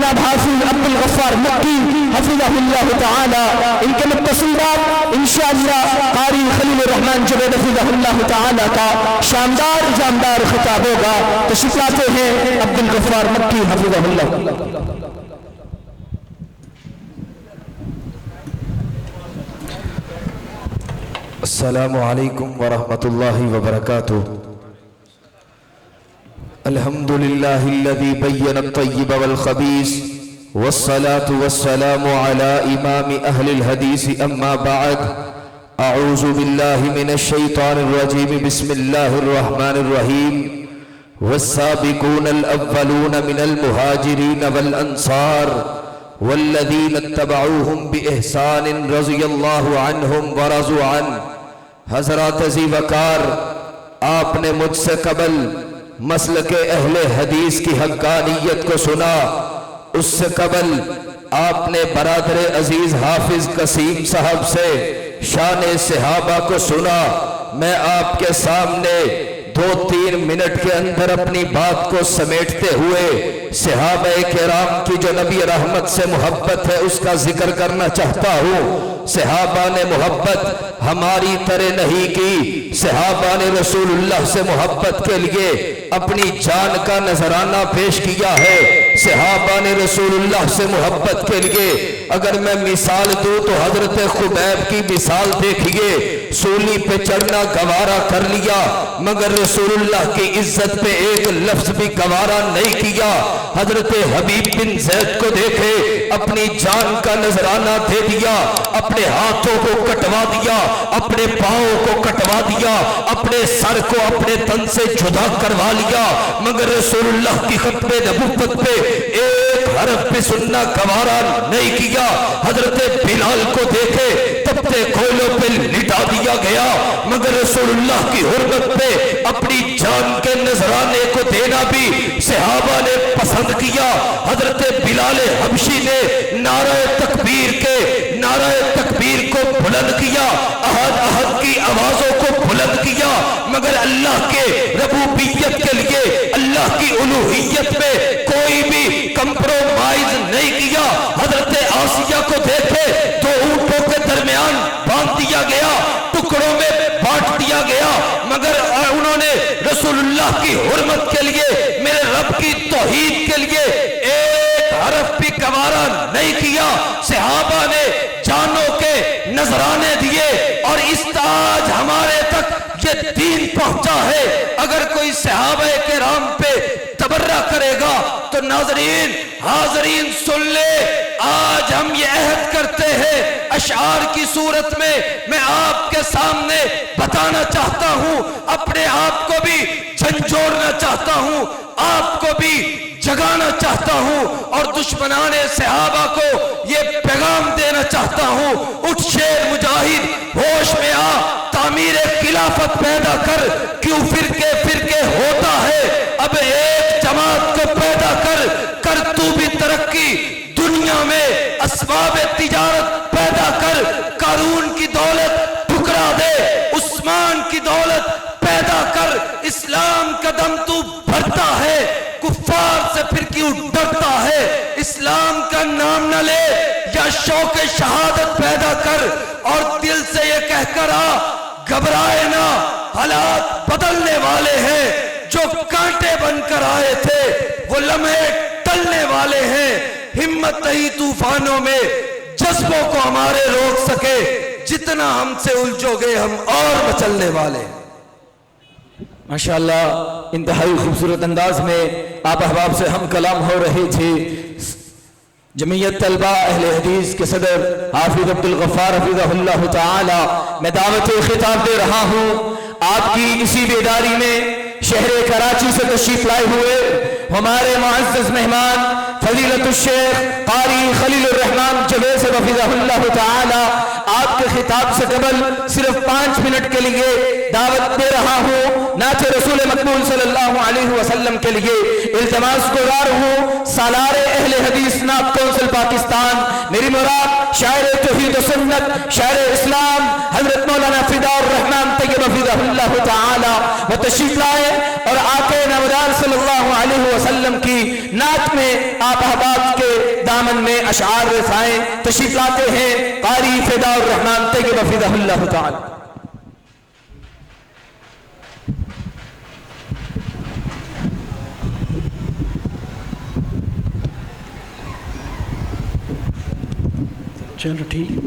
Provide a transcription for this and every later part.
جناب حافظ عبدالغفار مکی حفظہ اللہ تعالی، ان کے متصل بات انشاءاللہ قاری خلیل الرحمن جوید حفظہ اللہ تعالی کا شاندار جاندار خطاب ہوگا۔ تشریف لاتے ہیں عبدالغفار مکی حفظہ اللہ۔ السلام علیکم ورحمۃ اللہ وبرکاتہ۔ الحمد للہ الذی بین الطیب والخبیث والصلاة والسلام علی امام اہل الحدیث اما بعد، اعوذ باللہ من الشیطان الرجیم، بسم اللہ الرحمن الرحیم۔ والسابقون الاولون من المہاجرین والانصار والذین اتبعوهم بإحسان رضی اللہ عنہم ورضوا عنہ۔ حضرات عزی وقار، آپ نے مجھ سے قبل مسلک اہل حدیث کی حقانیت کو سنا، اس سے قبل آپ نے برادر عزیز حافظ قسیم صاحب سے شان صحابہ کو سنا۔ میں آپ کے سامنے 2-3 منٹ کے اندر اپنی بات کو سمیٹتے ہوئے صحابہ کرام کی جو نبی رحمت سے محبت ہے اس کا ذکر کرنا چاہتا ہوں۔ صحابہ نے محبت ہماری طرح نہیں کی، صحابہ نے رسول اللہ سے محبت کے لیے اپنی جان کا نذرانہ پیش کیا ہے۔ صحابہ نے رسول اللہ سے محبت کے لیے، اگر میں مثال دوں تو حضرت خبیب کی مثال دیکھیے، سولی پہ چڑھنا گوارا کر لیا مگر رسول اللہ کی عزت پہ ایک لفظ بھی گوارا نہیں کیا۔ حضرت حبیب بن زید کو دیکھے، اپنی جان کا نذرانہ دے دیا، اپنے ہاتھوں کو کٹوا دیا، اپنے پاؤں کو کٹوا دیا، اپنے سر کو اپنے تن سے جدا کروا لیا مگر رسول اللہ کی ختم نبوت پہ ایک حرف بھی سننا گوارا نہیں کیا۔ حضرت بلال کو دیکھے، تپتے کوئلوں پہ لٹا دیا گیا مگر رسول اللہ کی حرمت پہ اپنی جان کے نذرانے کو دینا بھی صحابہ نے پسند کیا۔ حضرت بلال حبشی نے نعرہ تکبیر کو بلند کیا، احد احد کی آوازوں کو بلند کیا مگر اللہ کے ربوبیت کے لیے، اللہ کی الوہیت میں کوئی بھی کمپرومائز نہیں کیا۔ حضرت آسیہ کو دیکھے، 2 اونٹوں کے درمیان باندھ دیا گیا، ٹکڑوں میں بانٹ دیا گیا مگر انہوں نے رسول اللہ کی حرمت کے لیے، میرے رب کی توحید کے لیے ایک حرف بھی گوارا نہیں کیا۔ صحابہ نے جانوں کے نذرانے دیے اور اس تاج ہمارے تک یہ دین پہنچا ہے۔ اگر کوئی صحابہ کرام پہ تبرہ کرے گا تو ناظرین حاضرین سن لے، آج ہم یہ عہد کرتے ہیں اشعار کی صورت میں، میں آپ کے سامنے بتانا چاہتا ہوں، اپنے آپ کو بھی جھنجھوڑنا چاہتا ہوں، آپ کو بھی جگانا چاہتا ہوں اور دشمنان صحابہ کو یہ پیغام دینا چاہتا ہوں۔ اٹھ شیر مجاہد، ہوش میں آ، تعمیر خلافت پیدا کر، کیوں فرقے ہوتا ہے، اب ایک جماعت کو پیدا کر تو بھی ترقی، دنیا میں اسباب تجارت پیدا کر، قارون کی دولت ٹھکرا دے، عثمان کی دولت پیدا کر، اسلام کا دم تو بھرتا ہے، کفار سے پھر کیوں ڈرتا ہے، اسلام کا نام نہ لے یا شوق شہادت پیدا کر اور دل سے یہ کہہ کر آ، گھبرائے نہ، حالات بدلنے والے ہیں، جو کانٹے بن کر آئے تھے وہ لمحے ٹلنے والے ہیں، ہمت نہیں طوفانوں میں جذبوں کو ہمارے روک سکے، جتنا ہم سے الجھو گے ہم اور مچلنے والے۔ ماشاءاللہ انتہائی خوبصورت انداز میں آپ احباب سے ہم کلام ہو رہے تھے۔ جمعیت طلبہ اہل حدیث کے صدر حافظ عبدالغفار حفظہ اللہ تعالی، میں دعوت خطاب دے رہا ہوں آپ کی اسی بیداری میں شہر کراچی سے تشریف لائے ہوئے ہمارے معزز مہمان فضیلت الشیخ قاری خلیل الرحمن جوید حفظہ اللہ تعالی، آپ کے خطاب سے قبل صرف 5 منٹ کے لیے دعوت دے رہا ہوں، نعت رسول مقبول صلی اللہ علیہ وسلم کے لیے التماس گزار ہوں، سالار اہل حدیث نعت کونسل پاکستان، میری مراد شاعر توحید و سنت، شاعر اسلام حضرت مولانا فدا الرحمن طیب فضلہ اللہ تعالی وہ تشریف لائے اور آقا نامدار صلی اللہ علیہ وسلم کی نعت میں آپ احباب کے دامن میں اشعار رسائیں تشریف لاتے ہیں قاری فدا الرحمن طیب فضلہ اللہ تعالی۔ چلو ٹھیک ہے۔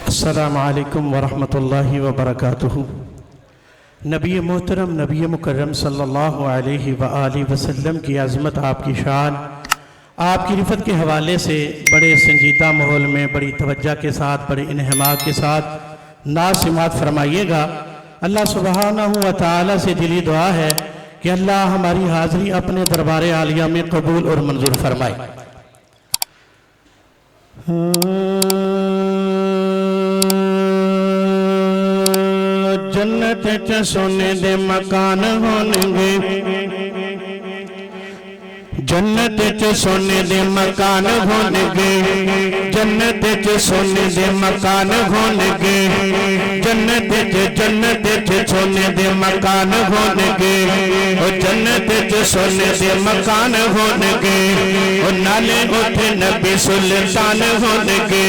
السلام علیکم ورحمۃ اللہ وبرکاتہ۔ نبی محترم، نبی مکرم صلی اللہ علیہ وآلہ وسلم کی عظمت، آپ کی شان، آپ کی رفت کے حوالے سے بڑے سنجیدہ ماحول میں بڑی توجہ کے ساتھ، بڑے انہماک کے ساتھ نعت سماعت فرمائیے گا۔ اللہ سبحانہ و تعالی سے دلی دعا ہے کہ اللہ ہماری حاضری اپنے دربار عالیہ میں قبول اور منظور فرمائے۔ جنت چ سونے دے مکان ہونگے، جنت چ سونے دے مکان ہونگے، جنت چ سونے دے مکان ہونگے، جنت چ سونے دے مکان ہونگے، او جنت چ سونے دے مکان ہونگے، او نالے اٹھے نبی سلطان ہونگے،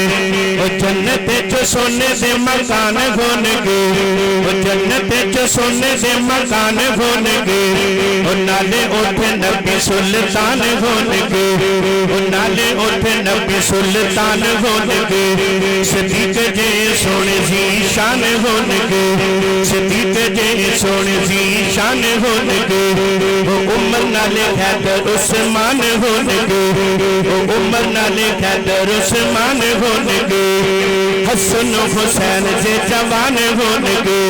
او جنت چ سونے دے مکان ہونگے، او جنت چ سونے دے مکان ہونگے، او نالے اٹھے نبی سلطان ہونگے، او نالے اٹھے نبی سلطان ہونگے، صدیق جے سونے سی شان ہونگے، صدیق جے سونے سی شان ہونگے، او عمر نالے حیدر عثمان ہونگے، او عمر نالے حیدر عثمان ہونگے، حسن و حسین جے جوان ہونگے،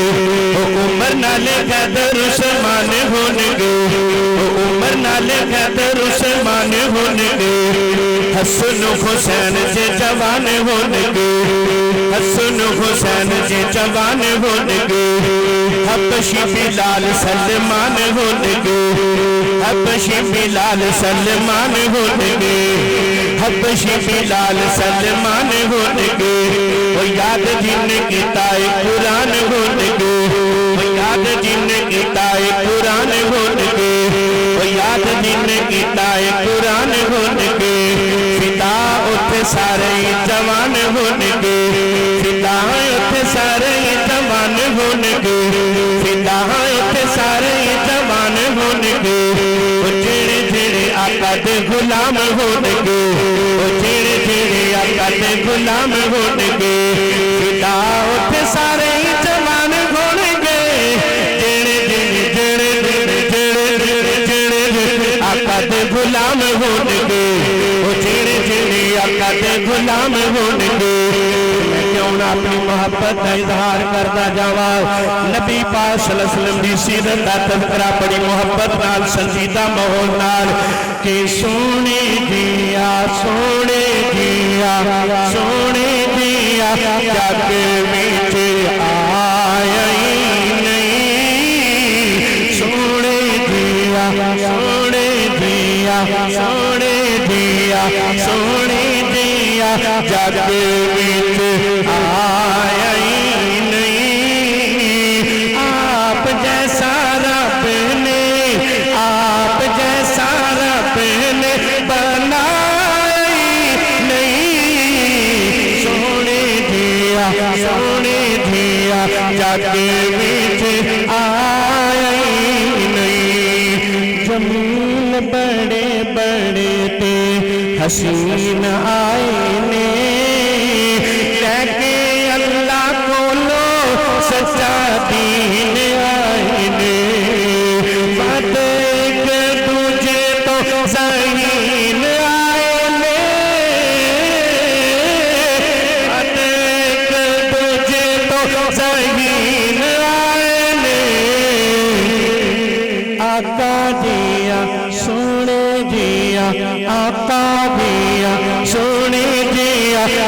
او عمر نالے حیدر عثمان ہونگے، او عمر نالے حیدر عثمان ہونگے، حسن و حسین جے جوان ہونگے، حسن و حسین جے جوان ہونگے، حبشی بلال سلمان ہونگے، حبشی بلال سلمان ہونگے، حبشی بلال سلمان ہونگے، وہ یاد جن کتائے قرآن ہونگے، وہ یاد جن کتائے قرآن ہونگے، وہ یاد جن کتائے قرآن ہونگے، فدا اٹھے سارے جوان ہونگے، فدا اٹھے سارے جوان ہونگے، فدا اٹھے سارے جوان ہونگے، وہ جڑے جڑے آقا دے غلام ہونگے، وہ جڑے جڑے آقا دے غلام ہونگے، فدا اٹھے سارے جوان ہونگے، جڑے جڑے جڑے جڑے جڑے جڑے آقا دے غلام ہونگے، وہ جڑے جڑے آقا دے غلام ہونگے۔ میں کیوں نہ اپنی محبت کا اظہار کرتا جاواں، نبی پاک صلی اللہ علیہ وسلم دی سیرت دا تذکرہ بڑی محبت نال سنجیدہ ماحول نال کہ سونے دیا سونے دیا سونے دیا جگ وچ آیا ہی نہیں، سونے دیا سونے دیا سونے دیا سونے دیا جگ وچ آیا ہی نہیں، آپ جیسا رب نے آپ جیسا رب نے بنایا ہی نہیں، سونے دیا جگ وچ آیا ہی نہیں، جمیل بڑے بڑے تے حسین آئے نے، لے کے اللہ کولو سچا دین آئے نے، بات ایک دوجے تو ذہین آئے نے، بات ایک دوجے تو ذہین آئے نے، آقا دیا سونے دیا آقا دیا سونے دیا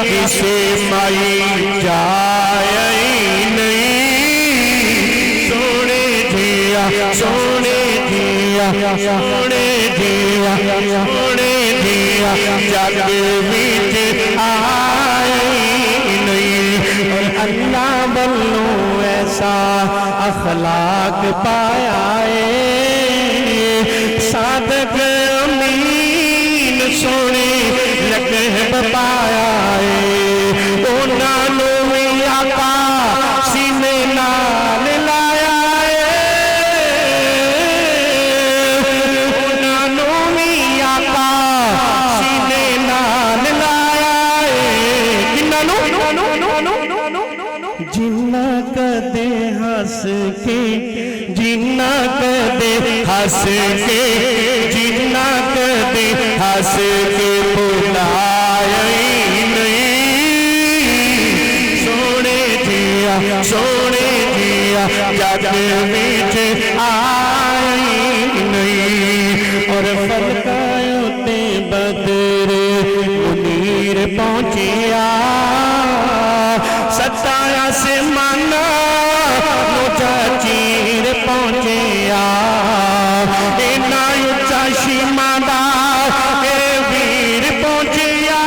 کسے مائی جائے نہیں سونے دیا سونے دیا سونے دیا سونے دیا جگ وچ آئے نہیں اور اللہ بلوں ایسا اخلاق پایا ہے صادق امین سونے لقب پایا ہے انہاں نوں وی آقا سینے نال لایا ہے انہاں نوں وی آقا سینے نال لایا ہے کنہاں نوں جنہ کدے ہس کے جنہ کدے ہس کے جنہ کدے ہس کے بلایا نہیں سونے دیا سونے دیا جگ وچ آئی نہیں اور فلکاں تے بدر منیر پہنچیا ستایا سمانا نو چیر پہنچیا اینا اچا شیماں اے ویر پہنچیا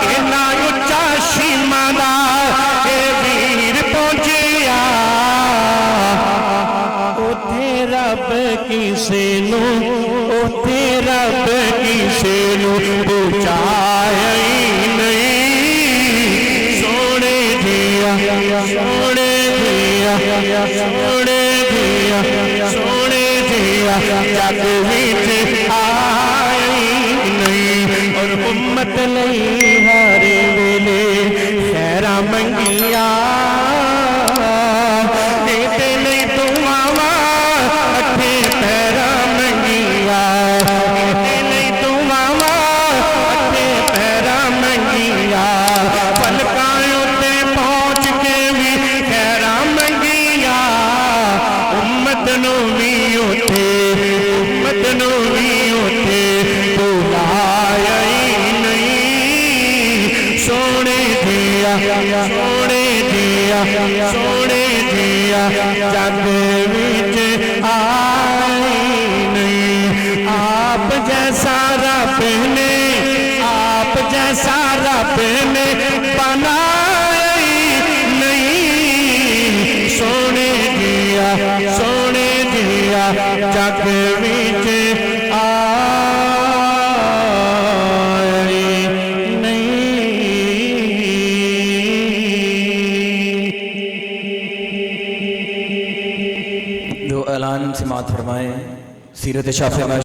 اینا اچا شیماں اے ویر پہنچیا اوتھے رب کسے نو اوتھے رب کسے نو پہنچایا سونے دیا سونے دیا سونے دیا جگ وچ آئی نہیں اور امت لئی ہر ویلے خیراں منگیاں دیتے نہیں دعاواں اٹھے پیراں منگیاں دیتے نہیں دعاواں اٹھے پیراں منگیاں پلکاں سونے دیا سونے دیا جگ وچ آئی نہیں آپ جیسا رب نے آپ جیسا رب نے بنایا نہیں سونے دیا جگ وچ اعلان سماعت فرمائیں سیرت شافعہ